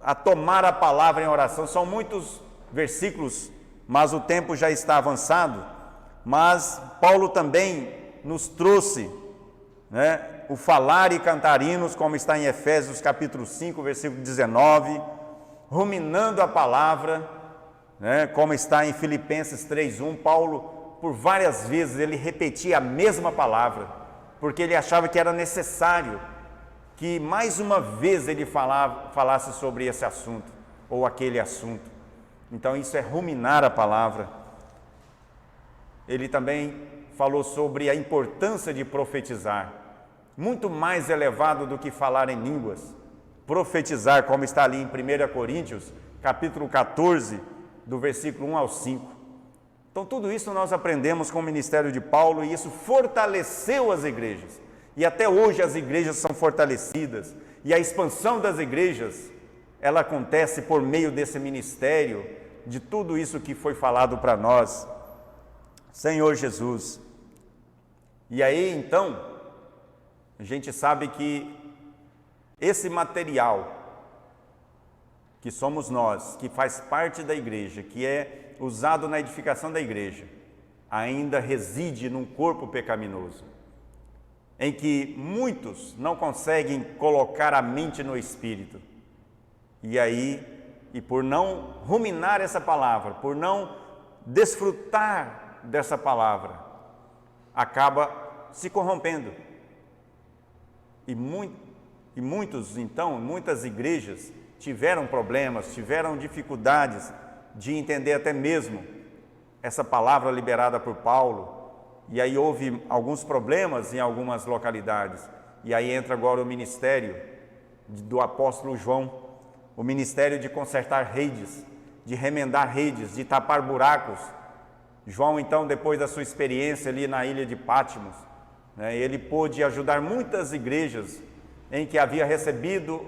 a tomar a palavra em oração. São muitos versículos, mas o tempo já está avançado. Mas Paulo também nos trouxe, o falar e cantar hinos, como está em Efésios capítulo 5, versículo 19, ruminando a palavra, como está em Filipenses 3:1. Paulo, por várias vezes, ele repetia a mesma palavra, porque ele achava que era necessário que mais uma vez ele falasse sobre esse assunto, ou aquele assunto. Então isso é ruminar a palavra. Ele também falou sobre a importância de profetizar, muito mais elevado do que falar em línguas. Profetizar, como está ali em 1 Coríntios, capítulo 14, do versículo 1 ao 5. Então tudo isso nós aprendemos com o ministério de Paulo, e isso fortaleceu as igrejas. E até hoje as igrejas são fortalecidas, e a expansão das igrejas, ela acontece por meio desse ministério, de tudo isso que foi falado para nós, Senhor Jesus. E aí então, a gente sabe que esse material, que somos nós, que faz parte da igreja, que é usado na edificação da igreja, ainda reside num corpo pecaminoso, em que muitos não conseguem colocar a mente no Espírito. E por não ruminar essa palavra, por não desfrutar dessa palavra, acaba se corrompendo. E muitos, então, muitas igrejas tiveram problemas, tiveram dificuldades de entender até mesmo essa palavra liberada por Paulo. E aí houve alguns problemas em algumas localidades. E aí entra agora o ministério do apóstolo João, o ministério de consertar redes, de remendar redes, de tapar buracos. João, então, depois da sua experiência ali na ilha de Pátimos, ele pôde ajudar muitas igrejas em que havia recebido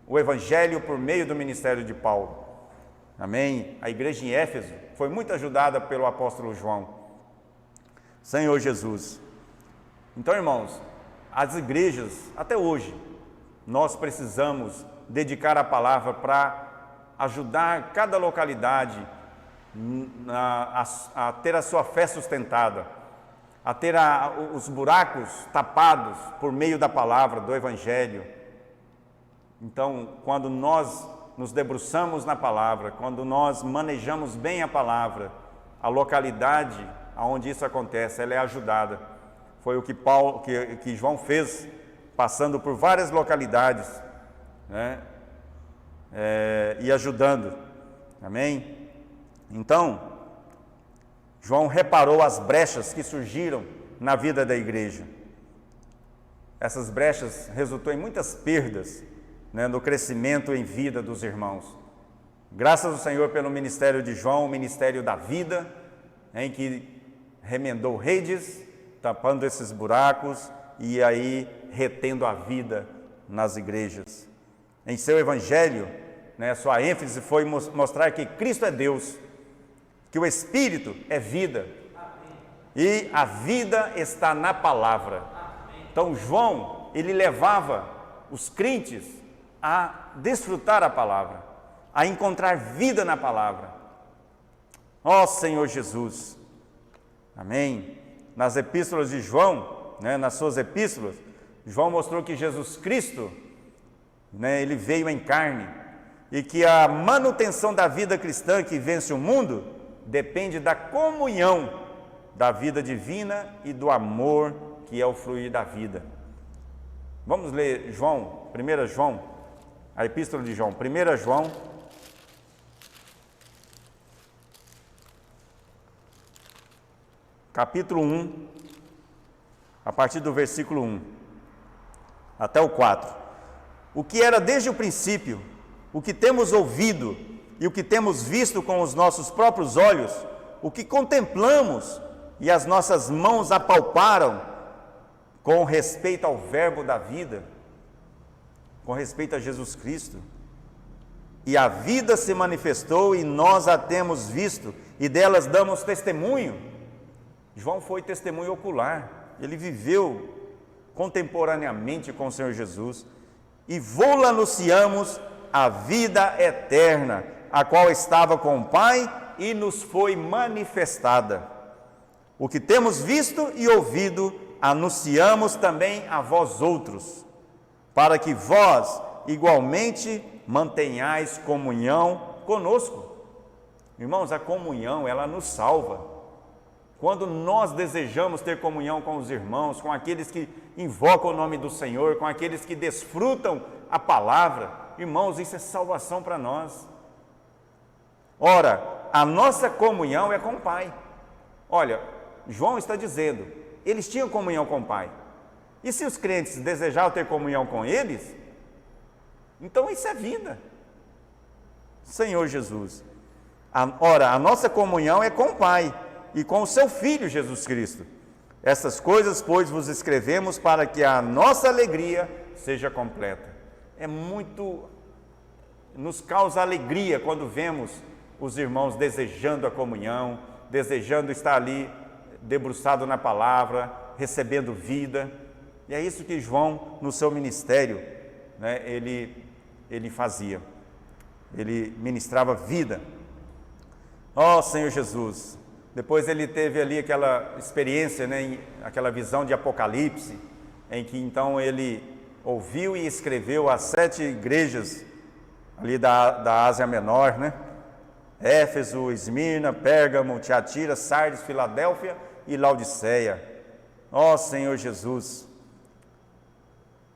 o Evangelho por meio do ministério de Paulo. Amém? A igreja em Éfeso foi muito ajudada pelo apóstolo João. Senhor Jesus. Então, irmãos, as igrejas, até hoje, nós precisamos dedicar a palavra para ajudar cada localidade a ter a sua fé sustentada, a ter os buracos tapados por meio da palavra, do Evangelho. Então, quando nós nos debruçamos na palavra, quando nós manejamos bem a palavra, a localidade onde isso acontece, ela é ajudada. Foi o que João fez, passando por várias localidades, né? E ajudando. Amém? Então, João reparou as brechas que surgiram na vida da igreja. Essas brechas resultou em muitas perdas, né, no crescimento em vida dos irmãos. Graças ao Senhor pelo ministério de João, o ministério da vida, em que remendou redes, tapando esses buracos e aí retendo a vida nas igrejas. Em seu evangelho, né, sua ênfase foi mostrar que Cristo é Deus, que o Espírito é vida. Amém. E a vida está na palavra. Amém. Então João, ele levava os crentes a desfrutar a palavra, a encontrar vida na palavra. Ó Senhor Jesus, amém. Nas epístolas de João, né, nas suas epístolas, João mostrou que Jesus Cristo, né, ele veio em carne, e que a manutenção da vida cristã que vence o mundo depende da comunhão da vida divina e do amor que é o fluir da vida. Vamos ler João, 1 João, a epístola de João, 1 João, capítulo 1, a partir do versículo 1 até o 4. O que era desde o princípio, o que temos ouvido e o que temos visto com os nossos próprios olhos, o que contemplamos e as nossas mãos apalparam com respeito ao verbo da vida, com respeito a Jesus Cristo. E a vida se manifestou e nós a temos visto e delas damos testemunho. João foi testemunho ocular, ele viveu contemporaneamente com o Senhor Jesus. E vô-la anunciamos a vida eterna, a qual estava com o Pai e nos foi manifestada. O que temos visto e ouvido, anunciamos também a vós outros, para que vós igualmente mantenhais comunhão conosco. Irmãos, a comunhão, ela nos salva. Quando nós desejamos ter comunhão com os irmãos, com aqueles que invocam o nome do Senhor, com aqueles que desfrutam a palavra, irmãos, isso é salvação para nós. Ora, a nossa comunhão é com o Pai. Olha, João está dizendo, eles tinham comunhão com o Pai. E se os crentes desejavam ter comunhão com eles, então isso é vida. Senhor Jesus. Ora, a nossa comunhão é com o Pai e com o seu Filho Jesus Cristo. Essas coisas, pois, vos escrevemos para que a nossa alegria seja completa. Nos causa alegria quando vemos os irmãos desejando a comunhão, desejando estar ali debruçado na palavra, recebendo vida. E é isso que João, no seu ministério, né, ele fazia. Ele ministrava vida. Ó Senhor Jesus. Depois ele teve ali aquela experiência, né, aquela visão de Apocalipse, em que então ele ouviu e escreveu as 7 igrejas ali da Ásia Menor, né? Éfeso, Esmirna, Pérgamo, Tiatira, Sardes, Filadélfia e Laodiceia. Ó Senhor Jesus.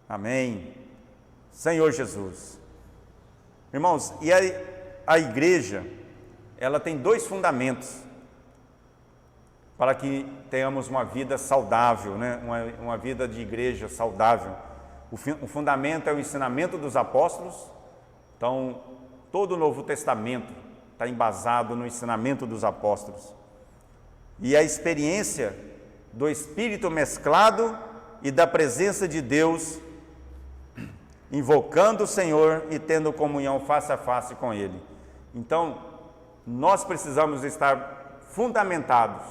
Amém. Senhor Jesus. Irmãos, e a igreja, ela tem 2 fundamentos para que tenhamos uma vida saudável, né? uma vida de igreja saudável. O fundamento é o ensinamento dos apóstolos. Então, todo o Novo Testamento está embasado no ensinamento dos apóstolos. E a experiência do Espírito mesclado e da presença de Deus, invocando o Senhor e tendo comunhão face a face com Ele. Então, nós precisamos estar fundamentados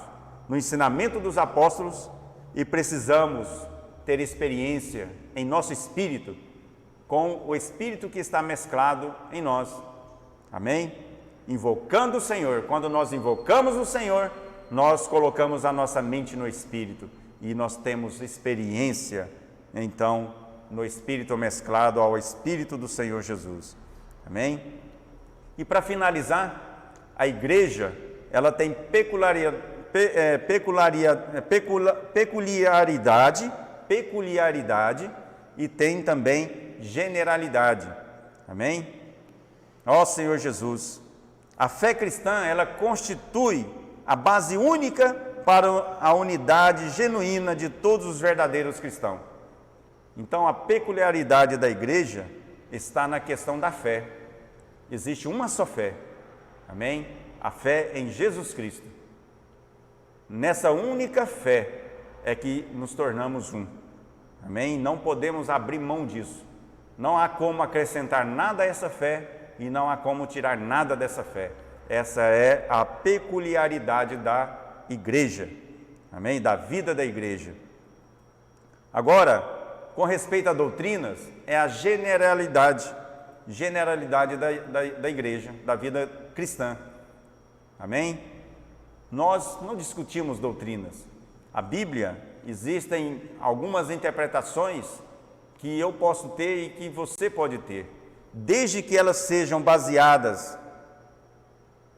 no ensinamento dos apóstolos e precisamos ter experiência em nosso espírito com o Espírito que está mesclado em nós. Amém? Invocando o Senhor. Quando nós invocamos o Senhor, nós colocamos a nossa mente no Espírito e nós temos experiência, então, no Espírito mesclado ao Espírito do Senhor Jesus. Amém? E para finalizar, a igreja, ela tem peculiaridade e tem também generalidade. Amém? Ó Senhor Jesus, a fé cristã, ela constitui a base única para a unidade genuína de todos os verdadeiros cristãos. Então, a peculiaridade da igreja está na questão da fé. Existe uma só fé, amém? A fé em Jesus Cristo. Nessa única fé é que nos tornamos um, amém? Não podemos abrir mão disso. Não há como acrescentar nada a essa fé e não há como tirar nada dessa fé. Essa é a peculiaridade da igreja, amém? Da vida da igreja. Agora, com respeito a doutrinas, é a generalidade da igreja, da vida cristã, amém? Nós não discutimos doutrinas. A Bíblia, existem algumas interpretações que eu posso ter e que você pode ter, desde que elas sejam baseadas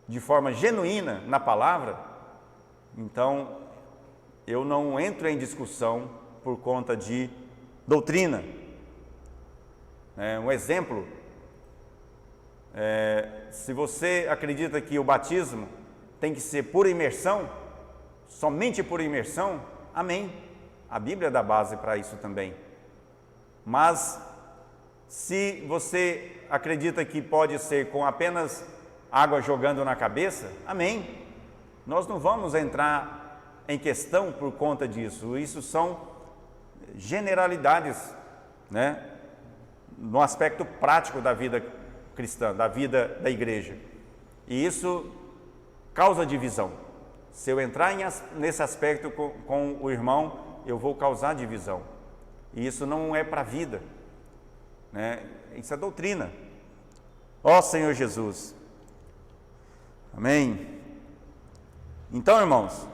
de forma genuína na palavra. Então, eu não entro em discussão por conta de doutrina. Um exemplo, se você acredita que o batismo tem que ser por imersão, somente por imersão, amém. A Bíblia dá base para isso também. Mas, se você acredita que pode ser com apenas água jogando na cabeça, amém. Nós não vamos entrar em questão por conta disso. Isso são generalidades, no aspecto prático da vida cristã, da vida da igreja. E isso causa divisão. Se eu entrar nesse aspecto com o irmão, eu vou causar divisão. E isso não é para a vida, Isso é doutrina. Ó Senhor Jesus. Amém. Então, irmãos,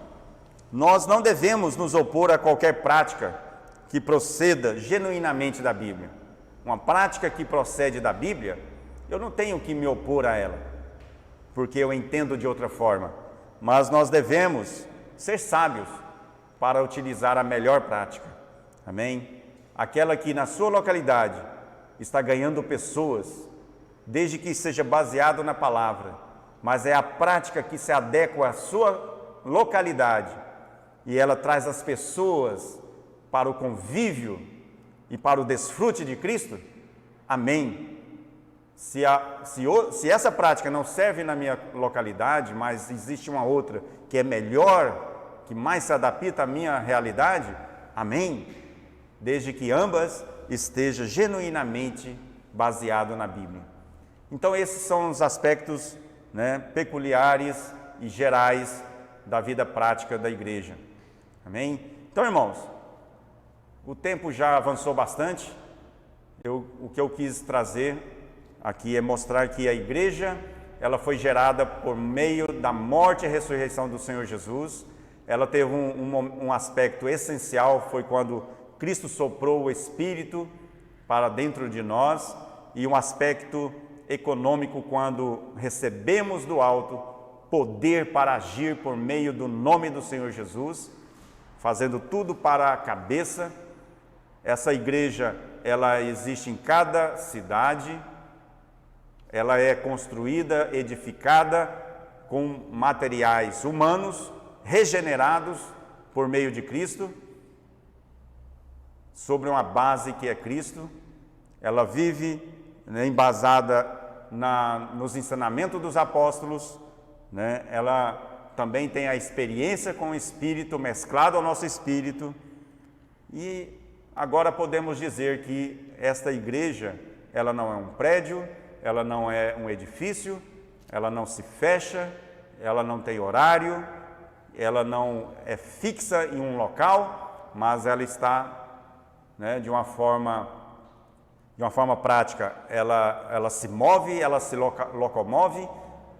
nós não devemos nos opor a qualquer prática que proceda genuinamente da Bíblia. Uma prática que procede da Bíblia, eu não tenho que me opor a ela, porque eu entendo de outra forma. Mas nós devemos ser sábios para utilizar a melhor prática. Amém? Aquela que na sua localidade está ganhando pessoas, desde que seja baseado na palavra, mas é a prática que se adequa à sua localidade e ela traz as pessoas para o convívio e para o desfrute de Cristo. Amém. Se essa prática não serve na minha localidade, mas existe uma outra que é melhor, que mais se adapta à minha realidade, amém. Desde que ambas estejam genuinamente baseadas na Bíblia. Então esses são os aspectos peculiares e gerais da vida prática da igreja. Amém? Então, irmãos, o tempo já avançou bastante. O que eu quis trazer aqui é mostrar que a igreja, ela foi gerada por meio da morte e ressurreição do Senhor Jesus. Ela teve um aspecto essencial, foi quando Cristo soprou o Espírito para dentro de nós, e um aspecto econômico, quando recebemos do alto poder para agir por meio do nome do Senhor Jesus, fazendo tudo para a cabeça. Essa igreja, ela existe em cada cidade, ela é construída, edificada com materiais humanos, regenerados por meio de Cristo, sobre uma base que é Cristo. Ela vive embasada nos ensinamentos dos apóstolos, Ela também tem a experiência com o Espírito mesclado ao nosso espírito. E agora podemos dizer que esta igreja, ela não é um prédio, ela não é um edifício, ela não se fecha, ela não tem horário, ela não é fixa em um local, mas ela está de uma forma prática, ela se move, ela se locomove,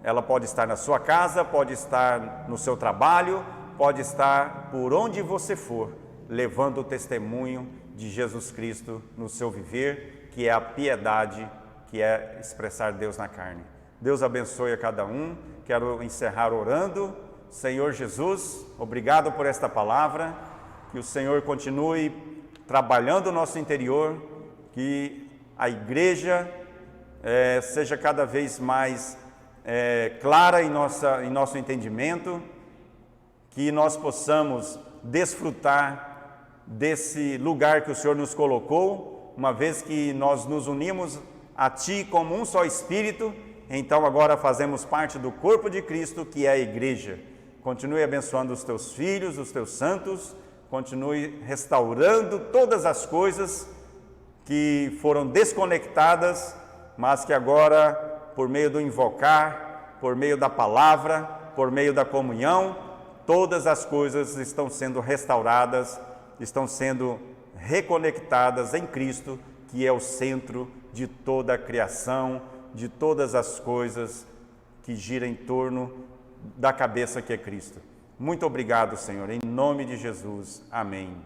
ela pode estar na sua casa, pode estar no seu trabalho, pode estar por onde você for, levando o testemunho de Jesus Cristo no seu viver, que é a piedade que é expressar Deus na carne. Deus abençoe a cada um. Quero encerrar orando. Senhor Jesus, obrigado por esta palavra. Que o Senhor continue trabalhando o nosso interior, que a igreja seja cada vez mais clara em nosso entendimento, que nós possamos desfrutar desse lugar que o Senhor nos colocou, uma vez que nós nos unimos a Ti como um só Espírito, então agora fazemos parte do corpo de Cristo, que é a igreja. Continue abençoando os Teus filhos, os Teus santos, continue restaurando todas as coisas que foram desconectadas, mas que agora, por meio do invocar, por meio da palavra, por meio da comunhão, todas as coisas estão sendo restauradas, estão sendo reconectadas em Cristo, que é o centro de toda a criação, de todas as coisas que giram em torno da cabeça que é Cristo. Muito obrigado, Senhor, em nome de Jesus. Amém.